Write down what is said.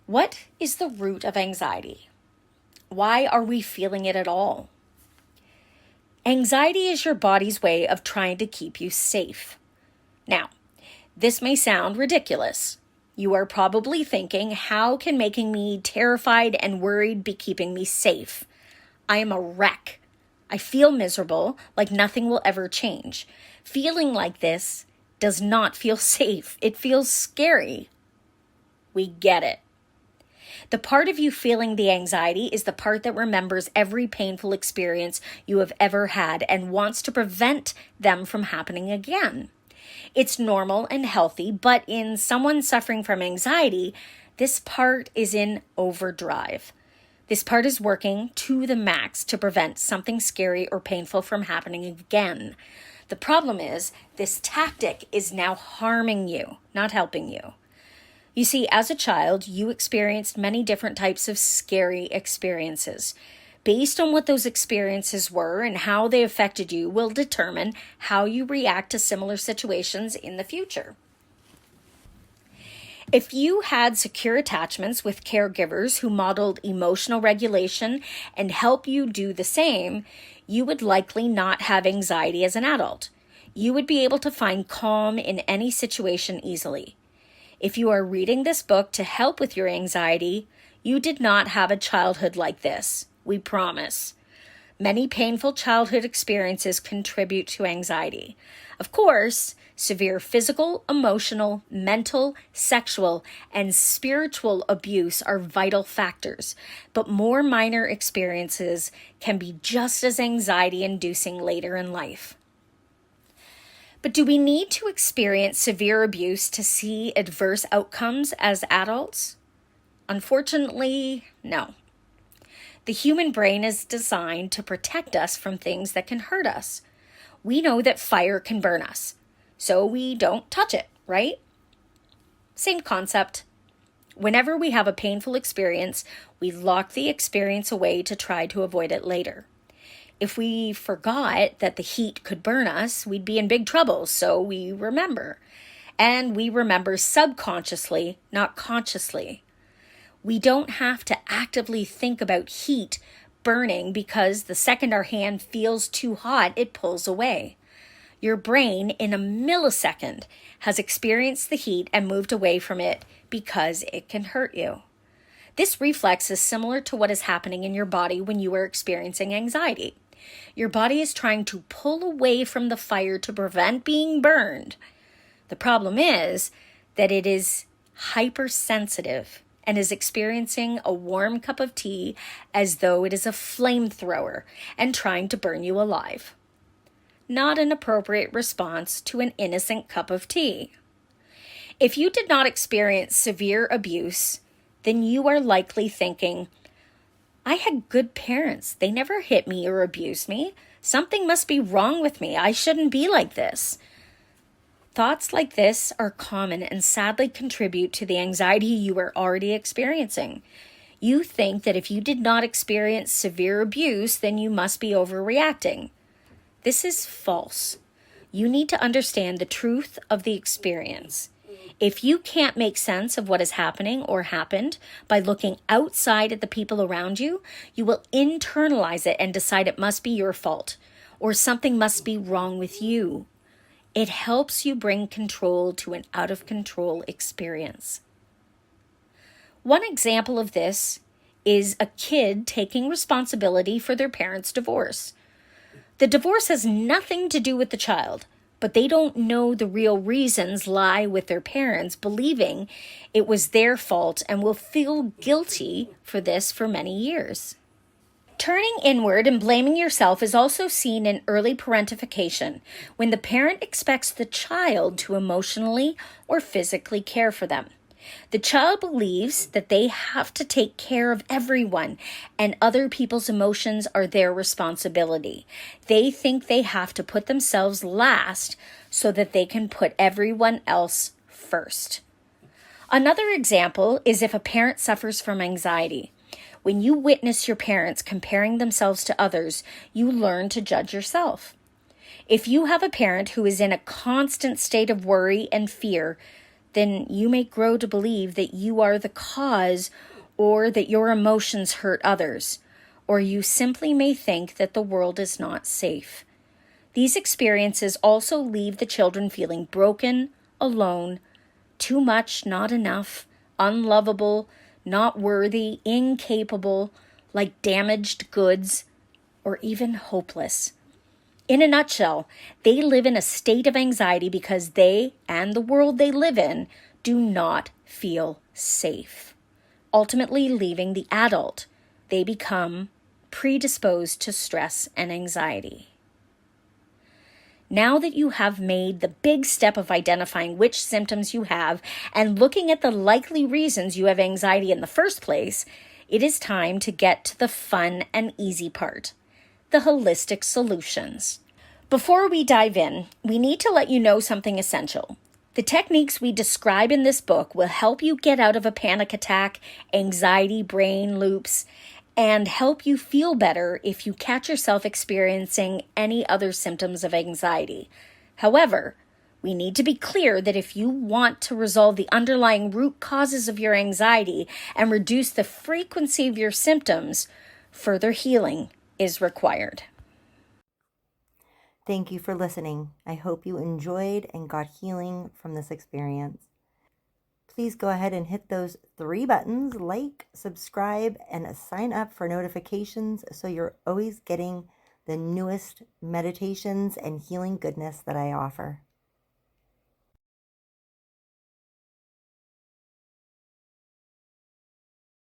What is the root of anxiety? Why are we feeling it at all? Anxiety is your body's way of trying to keep you safe. Now, this may sound ridiculous. You are probably thinking, how can making me terrified and worried be keeping me safe? I am a wreck. I feel miserable, like nothing will ever change. Feeling like this does not feel safe. It feels scary. We get it. The part of you feeling the anxiety is the part that remembers every painful experience you have ever had and wants to prevent them from happening again. It's normal and healthy, but in someone suffering from anxiety, this part is in overdrive. This part is working to the max to prevent something scary or painful from happening again. The problem is, this tactic is now harming you, not helping you. You see, as a child, you experienced many different types of scary experiences. Based on what those experiences were and how they affected you will determine how you react to similar situations in the future. If you had secure attachments with caregivers who modeled emotional regulation and help you do the same, you would likely not have anxiety as an adult. You would be able to find calm in any situation easily. If you are reading this book to help with your anxiety, you did not have a childhood like this. We promise. Many painful childhood experiences contribute to anxiety. Of course, severe physical, emotional, mental, sexual, and spiritual abuse are vital factors, but more minor experiences can be just as anxiety-inducing later in life. But do we need to experience severe abuse to see adverse outcomes as adults? Unfortunately, no. The human brain is designed to protect us from things that can hurt us. We know that fire can burn us, so we don't touch it, right? Same concept. Whenever we have a painful experience, we lock the experience away to try to avoid it later. If we forgot that the heat could burn us, we'd be in big trouble, so we remember. And we remember subconsciously, not consciously. We don't have to actively think about heat burning because the second our hand feels too hot, it pulls away. Your brain, in a millisecond, has experienced the heat and moved away from it because it can hurt you. This reflex is similar to what is happening in your body when you are experiencing anxiety. Your body is trying to pull away from the fire to prevent being burned. The problem is that it is hypersensitive and is experiencing a warm cup of tea as though it is a flamethrower and trying to burn you alive. Not an appropriate response to an innocent cup of tea. If you did not experience severe abuse, then you are likely thinking, I had good parents. They never hit me or abused me. Something must be wrong with me. I shouldn't be like this. Thoughts like this are common and sadly contribute to the anxiety you are already experiencing. You think that if you did not experience severe abuse, then you must be overreacting. This is false. You need to understand the truth of the experience. If you can't make sense of what is happening or happened by looking outside at the people around you, you will internalize it and decide it must be your fault or something must be wrong with you. It helps you bring control to an out-of-control experience. One example of this is a kid taking responsibility for their parents' divorce. The divorce has nothing to do with the child, but they don't know the real reasons lie with their parents believing it was their fault and will feel guilty for this for many years. Turning inward and blaming yourself is also seen in early parentification, when the parent expects the child to emotionally or physically care for them. The child believes that they have to take care of everyone and other people's emotions are their responsibility. They think they have to put themselves last so that they can put everyone else first. Another example is if a parent suffers from anxiety. When you witness your parents comparing themselves to others, you learn to judge yourself. If you have a parent who is in a constant state of worry and fear, then you may grow to believe that you are the cause or that your emotions hurt others, or you simply may think that the world is not safe. These experiences also leave the children feeling broken, alone, too much, not enough, unlovable, not worthy, incapable, like damaged goods, or even hopeless. In a nutshell, they live in a state of anxiety because they and the world they live in do not feel safe, ultimately leaving the adult. They become predisposed to stress and anxiety. Now that you have made the big step of identifying which symptoms you have and looking at the likely reasons you have anxiety in the first place, it is time to get to the fun and easy part, the holistic solutions. Before we dive in, we need to let you know something essential. The techniques we describe in this book will help you get out of a panic attack, anxiety brain loops, and help you feel better if you catch yourself experiencing any other symptoms of anxiety. However, we need to be clear that if you want to resolve the underlying root causes of your anxiety and reduce the frequency of your symptoms, further healing is required. Thank you for listening. I hope you enjoyed and got healing from this experience. Please go ahead and hit those 3 buttons, like, subscribe, and sign up for notifications so you're always getting the newest meditations and healing goodness that I offer.